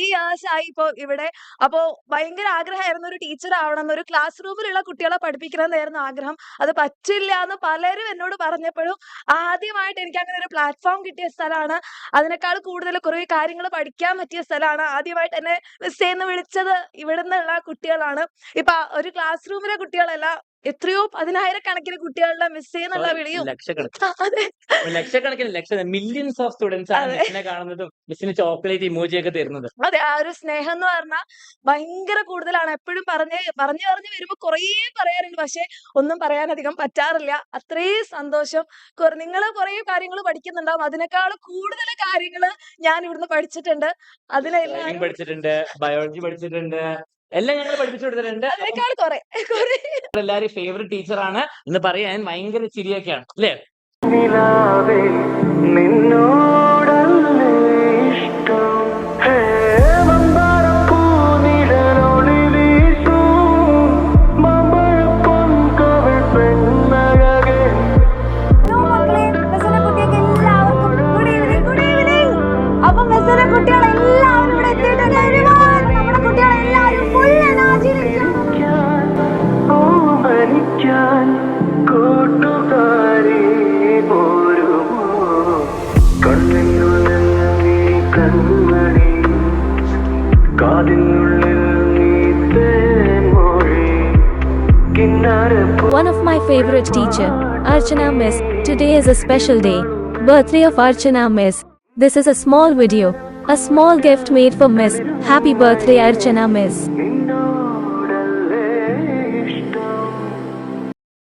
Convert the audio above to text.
Years ആയി ഇപ്പൊ ഇവിടെ. അപ്പോ ഭയങ്കര ആഗ്രഹമായിരുന്നു ഒരു ടീച്ചർ ആവണമെന്ന്, ഒരു ക്ലാസ് റൂമിലുള്ള കുട്ടികളെ പഠിപ്പിക്കണമെന്നായിരുന്നു ആഗ്രഹം. അത് പറ്റില്ല എന്ന് പലരും എന്നോട് പറഞ്ഞപ്പോഴും ആദ്യമായിട്ട് എനിക്ക് അങ്ങനെ ഒരു പ്ലാറ്റ്ഫോം കിട്ടിയ സ്ഥലമാണ്. അതിനേക്കാൾ കൂടുതൽ കുറെ കാര്യങ്ങൾ പഠിക്കാൻ പറ്റിയ സ്ഥലമാണ്. ആദ്യമായിട്ട് എന്നെ മിസ് എന്ന് വിളിച്ചത് ഇവിടുന്നുള്ള കുട്ടികളാണ്. ഇപ്പൊ ഒരു ക്ലാസ് റൂമിലെ കുട്ടികളല്ല, എത്രയോ 10,000-കണക്കിന് കുട്ടികളുടെ മിസ് എന്നുള്ള വിളിയും. അതെ ലക്ഷക്കണക്കിന് മില്യൺസ് ഓഫ് സ്റ്റുഡൻസ് ആണ് മിസ്സിനെ കാണുന്നതും മിസ്സിന് ചോക്ലേറ്റ് ഇമോജി ഒക്കെ തരുന്നത്. അതെ, ആ ഒരു സ്നേഹം എന്ന് പറഞ്ഞാൽ ഭയങ്കര കൂടുതലാണ്. എപ്പോഴും പറഞ്ഞു വരുമ്പോ കുറേ പറയാറുണ്ട്, പക്ഷെ ഒന്നും പറയാനധികം പറ്റാറില്ല. അത്രയും സന്തോഷം. നിങ്ങൾ കുറേ കാര്യങ്ങൾ പഠിക്കുന്നുണ്ടാവും, അതിനേക്കാൾ കൂടുതൽ കാര്യങ്ങൾ ഞാൻ ഇവിടുന്ന് പഠിച്ചിട്ടുണ്ട്. ഡ്രൈവിംഗ് പഠിച്ചിട്ടുണ്ട്, ബയോളജി പഠിച്ചിട്ടുണ്ട്, എല്ലാം ഞങ്ങൾ പഠിപ്പിച്ചു കൊടുത്തിട്ടുണ്ട്. അതിനേക്കാൾ കുറെ എല്ലാരും ഫേവറേറ്റ് ടീച്ചറാണ് എന്ന് പറയാൻ ഭയങ്കര ചിരിയൊക്കെയാണ് അല്ലേ? One of my favorite teacher, Archana Miss. Today is a special day. Birthday of Archana Miss. This is a small video. A small gift made for Miss. Happy birthday Archana Miss.